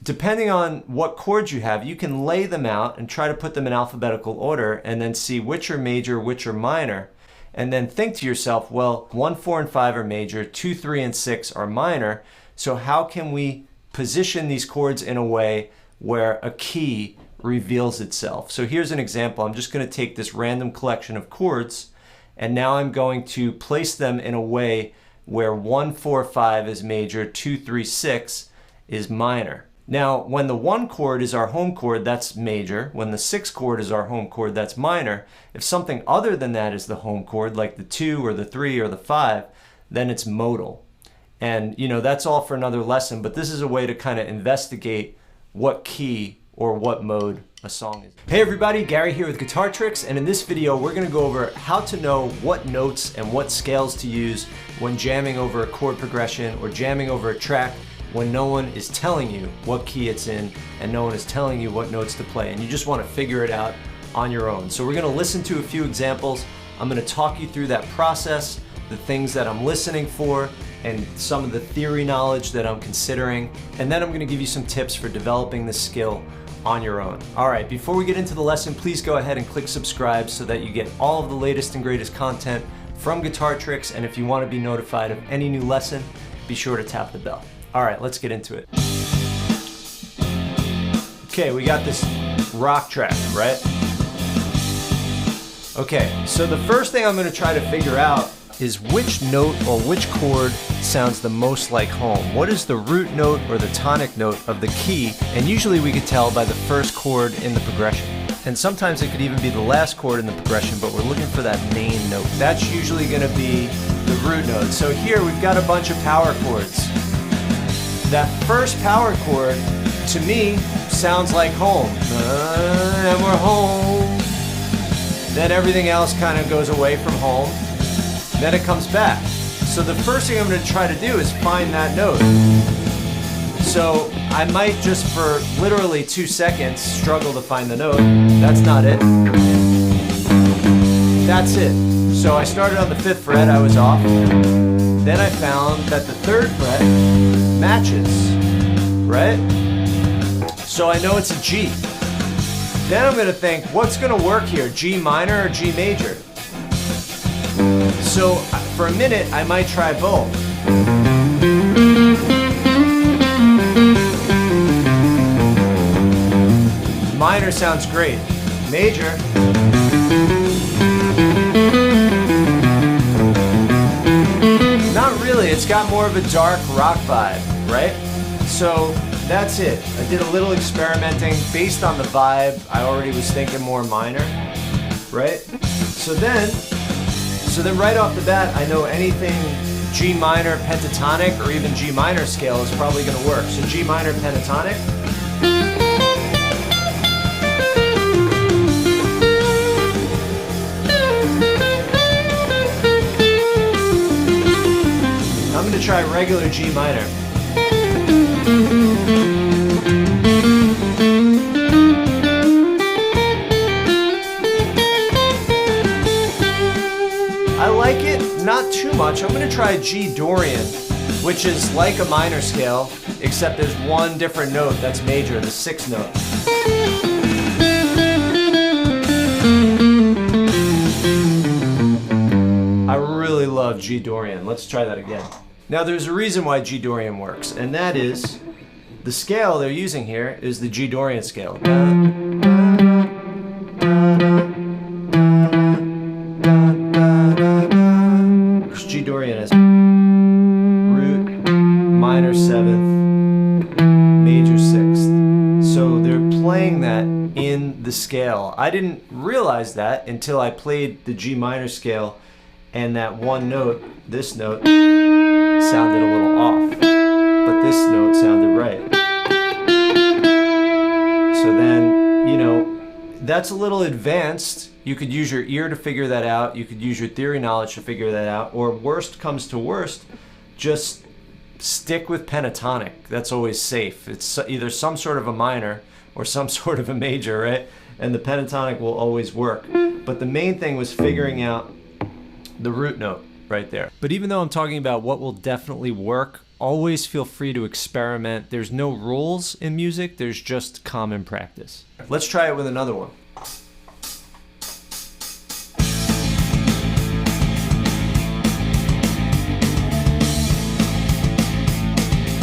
depending on what chords you have, you can lay them out and try to put them in alphabetical order and then see which are major, which are minor. And then think to yourself, well, 1, 4, and 5 are major, 2, 3, and 6 are minor. So how can we position these chords in a way where a key reveals itself? So here's an example. I'm just going to take this random collection of chords, and now I'm going to place them in a way where 1, 4, 5 is major, 2, 3, 6 is minor. Now, when the 1 chord is our home chord, that's major. When the 6 chord is our home chord, that's minor. If something other than that is the home chord, like the 2 or the 3 or the 5, then it's modal. And that's all for another lesson, but this is a way to kind of investigate what key or what mode a song is. Hey everybody, Gary here with Guitar Tricks, and in this video we're going to go over how to know what notes and what scales to use when jamming over a chord progression or jamming over a track when no one is telling you what key it's in and no one is telling you what notes to play, and you just want to figure it out on your own. So we're going to listen to a few examples. I'm going to talk you through that process, the things that I'm listening for, and some of the theory knowledge that I'm considering, and then I'm going to give you some tips for developing this skill on your own. Alright, before we get into the lesson, please go ahead and click subscribe so that you get all of the latest and greatest content from Guitar Tricks, and if you want to be notified of any new lesson, be sure to tap the bell. Alright, let's get into it. Okay, we got this rock track, right? Okay, so the first thing I'm going to try to figure out is which note or which chord sounds the most like home. What is the root note or the tonic note of the key? And usually we could tell by the first chord in the progression. And sometimes it could even be the last chord in the progression, but we're looking for that main note. That's usually going to be the root note. So here we've got a bunch of power chords. That first power chord, to me, sounds like home. And we're home. Then everything else kind of goes away from home. Then it comes back. So the first thing I'm going to try to do is find that note. So I might just for literally 2 seconds struggle to find the note. That's not it. That's it. So I started on the 5th fret, I was off. Then I found that the 3rd fret matches, right? So I know it's a G. Then I'm going to think, what's going to work here, G minor or G major? So for a minute, I might try both. Minor sounds great. Major. Not really, it's got more of a dark rock vibe, right? So that's it. I did a little experimenting based on the vibe. I already was thinking more minor, right? So then right off the bat, I know anything G minor pentatonic or even G minor scale is probably going to work. So G minor pentatonic. I'm going to try regular G minor. I like it, not too much. I'm going to try G Dorian, which is like a minor scale, except there's one different note that's major, the 6th note. I really love G Dorian. Let's try that again. Now there's a reason why G Dorian works, and that is the scale they're using here is the G Dorian scale. G Dorian is root, minor 7th, major 6th. So they're playing that in the scale. I didn't realize that until I played the G minor scale and that one note, this note, sounded a little off, but this note sounded right. So then, that's a little advanced. You could use your ear to figure that out. You could use your theory knowledge to figure that out. Or worst comes to worst, just stick with pentatonic. That's always safe. It's either some sort of a minor or some sort of a major, right? And the pentatonic will always work. But the main thing was figuring out the root note right there. But even though I'm talking about what will definitely work always feel free to experiment. There's no rules in music, there's just common practice. Let's try it with another one.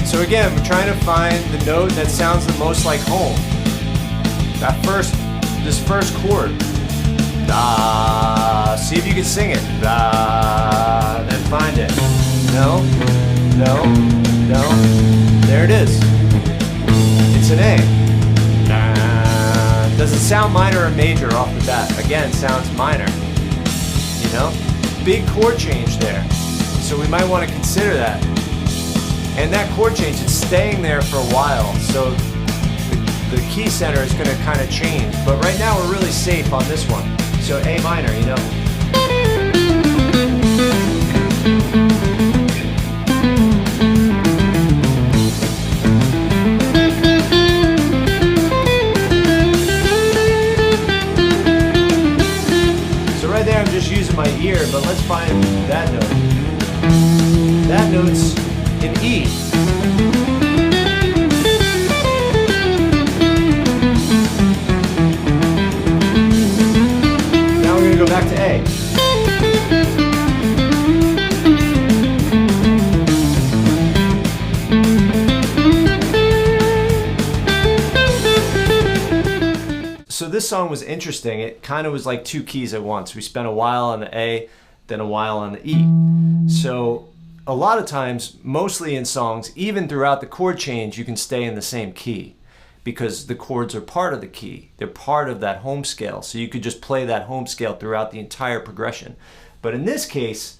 So again, we're trying to find the note that sounds the most like home. This first chord. Da. See if you can sing it. Da. Then find it. No, no, no. There it is. It's an A. Da. Does it sound minor or major off the bat? Again, sounds minor. You know? Big chord change there. So we might want to consider that. And that chord change, it's staying there for a while, so the key center is going to kind of change. But right now we're really safe on this one. So A minor, you know. So right there I'm just using my ear, but let's find that note. That note's in E. Now we're going to go back to A. So this song was interesting. It kind of was like two keys at once. We spent a while on the A, then a while on the E. So a lot of times, mostly in songs, even throughout the chord change, you can stay in the same key because the chords are part of the key. They're part of that home scale. So you could just play that home scale throughout the entire progression. But in this case,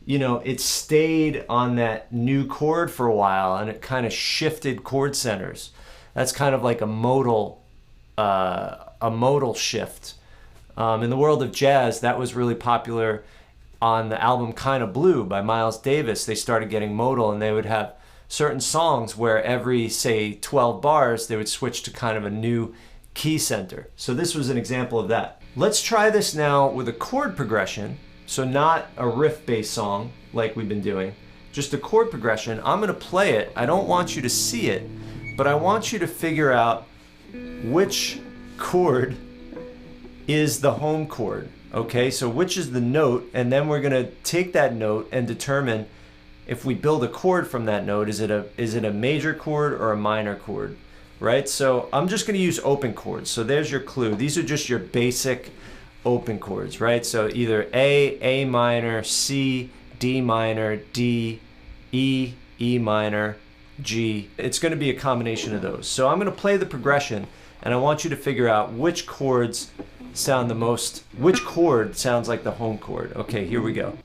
you know, it stayed on that new chord for a while and it kind of shifted chord centers. That's kind of like a modal shift. In the world of jazz, that was really popular. On the album Kinda Blue by Miles Davis, they started getting modal, and they would have certain songs where every, say, 12 bars, they would switch to kind of a new key center. So this was an example of that. Let's try this now with a chord progression. So not a riff-based song like we've been doing, just a chord progression. I'm gonna play it. I don't want you to see it, but I want you to figure out which chord is the home chord. Okay, so which is the note, and then we're gonna take that note and determine if we build a chord from that note, is it a major chord or a minor chord, right? So I'm just gonna use open chords. So there's your clue. These are just your basic open chords, right? So either A minor, C, D minor, D, E, E minor, G. It's gonna be a combination of those. So I'm gonna play the progression, and I want you to figure out which chords sound the most, which chord sounds like the home chord. Okay, here we go.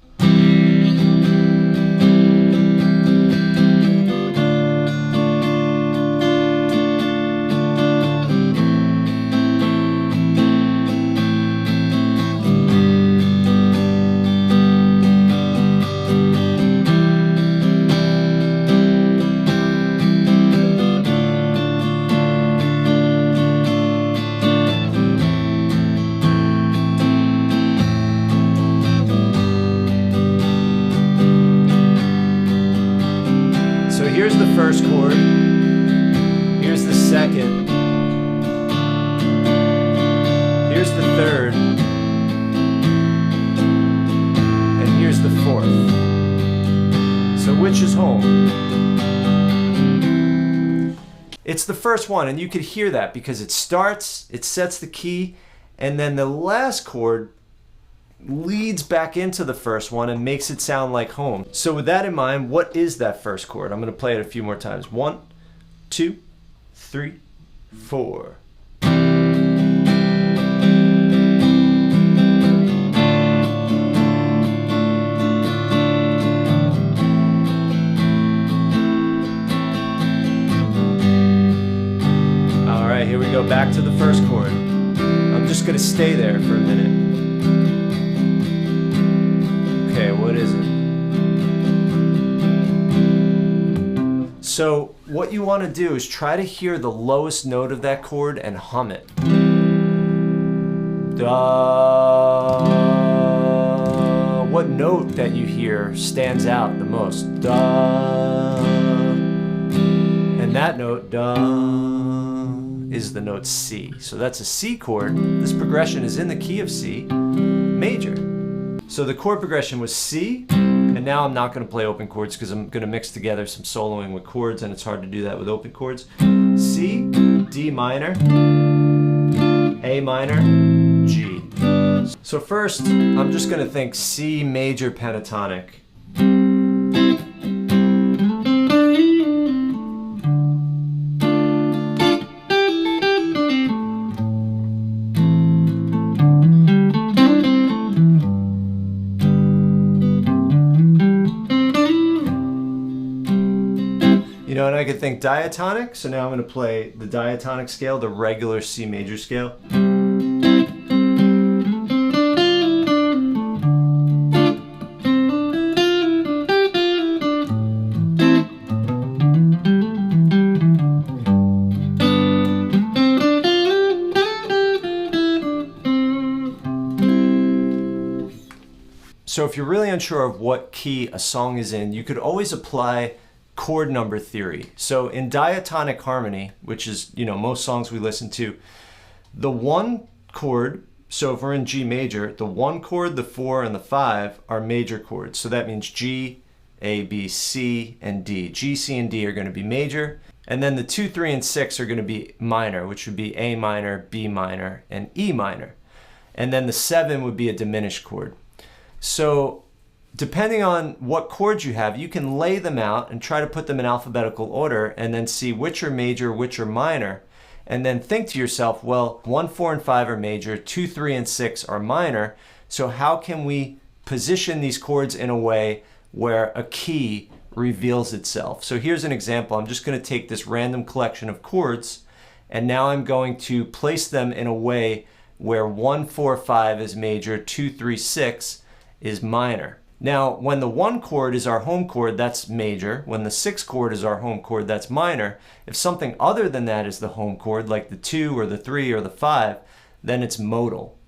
Here's the first chord, here's the second, here's the third, and here's the fourth. So which is home? It's the first one, and you could hear that because it starts, it sets the key, and then the last chord leads back into the first one and makes it sound like home. So with that in mind, what is that first chord? I'm going to play it a few more times. 1, 2, 3, 4. All right, here we go, back to the first chord. I'm just going to stay there for a minute. Okay, what is it? So what you want to do is try to hear the lowest note of that chord and hum it. Da. What note that you hear stands out the most? Da. And that note, da, is the note C. So that's a C chord. This progression is in the key of C major. So the chord progression was C, and now I'm not going to play open chords because I'm going to mix together some soloing with chords, and it's hard to do that with open chords. C, D minor, A minor, G. So first, I'm just going to think C major pentatonic. You know, and I could think diatonic, so now I'm going to play the diatonic scale, the regular C major scale. So if you're really unsure of what key a song is in, you could always apply chord number theory. So in diatonic harmony, which is, you know, most songs we listen to, the one chord, so if we're in G major, the one chord, the 4, and the 5 are major chords. So that means G, A, B, C, and D. G, C, and D are going to be major. And then the 2, 3, and 6 are going to be minor, which would be A minor, B minor, and E minor. And then the 7 would be a diminished chord. So depending on what chords you have, you can lay them out and try to put them in alphabetical order and then see which are major, which are minor, and then think to yourself, well, 1, 4, and 5 are major, 2, 3, and 6 are minor, so how can we position these chords in a way where a key reveals itself? So here's an example. I'm just going to take this random collection of chords, and now I'm going to place them in a way where 1, 4, 5 is major, 2, 3, 6 is minor. Now, when the 1 chord is our home chord, that's major. When the 6 chord is our home chord, that's minor. If something other than that is the home chord, like the 2 or the 3 or the 5, then it's modal.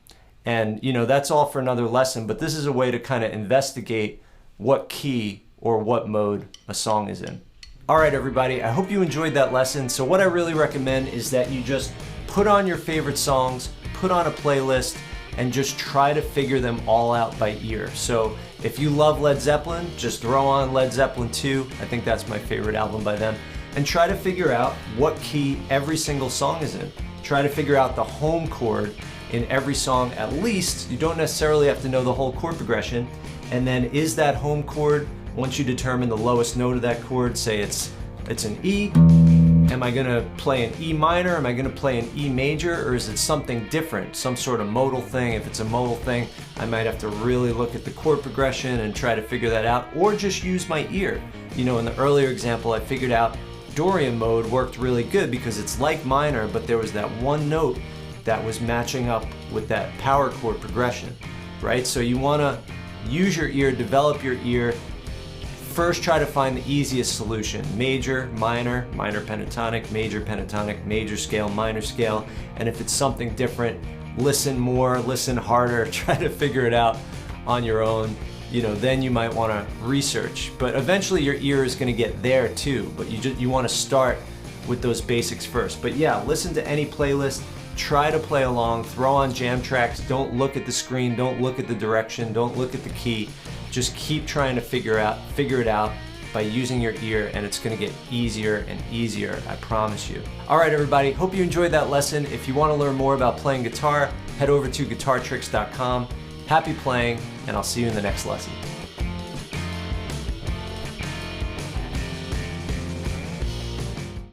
And, you know, that's all for another lesson, but this is a way to kind of investigate what key or what mode a song is in. All right, everybody, I hope you enjoyed that lesson. So what I really recommend is that you just put on your favorite songs, put on a playlist, and just try to figure them all out by ear. So if you love Led Zeppelin, just throw on Led Zeppelin 2. I think that's my favorite album by them. And try to figure out what key every single song is in. Try to figure out the home chord in every song at least. You don't necessarily have to know the whole chord progression. And then is that home chord, once you determine the lowest note of that chord, say it's an E, am I going to play an E minor? Am I going to play an E major? Or is it something different, some sort of modal thing? If it's a modal thing, I might have to really look at the chord progression and try to figure that out, or just use my ear. You know, in the earlier example, I figured out Dorian mode worked really good because it's like minor, but there was that one note that was matching up with that power chord progression, right? So you want to use your ear, develop your ear. First, try to find the easiest solution. Major, minor, minor pentatonic, major scale, minor scale. And if it's something different, listen more, listen harder, try to figure it out on your own. You know, then you might want to research. But eventually your ear is going to get there too. But you want to start with those basics first. But yeah, listen to any playlist, try to play along, throw on jam tracks, don't look at the screen, don't look at the direction, don't look at the key. Just keep trying to figure it out by using your ear, and it's going to get easier and easier, I promise you. All right, everybody, hope you enjoyed that lesson. If you want to learn more about playing guitar, head over to guitartricks.com. Happy playing, and I'll see you in the next lesson.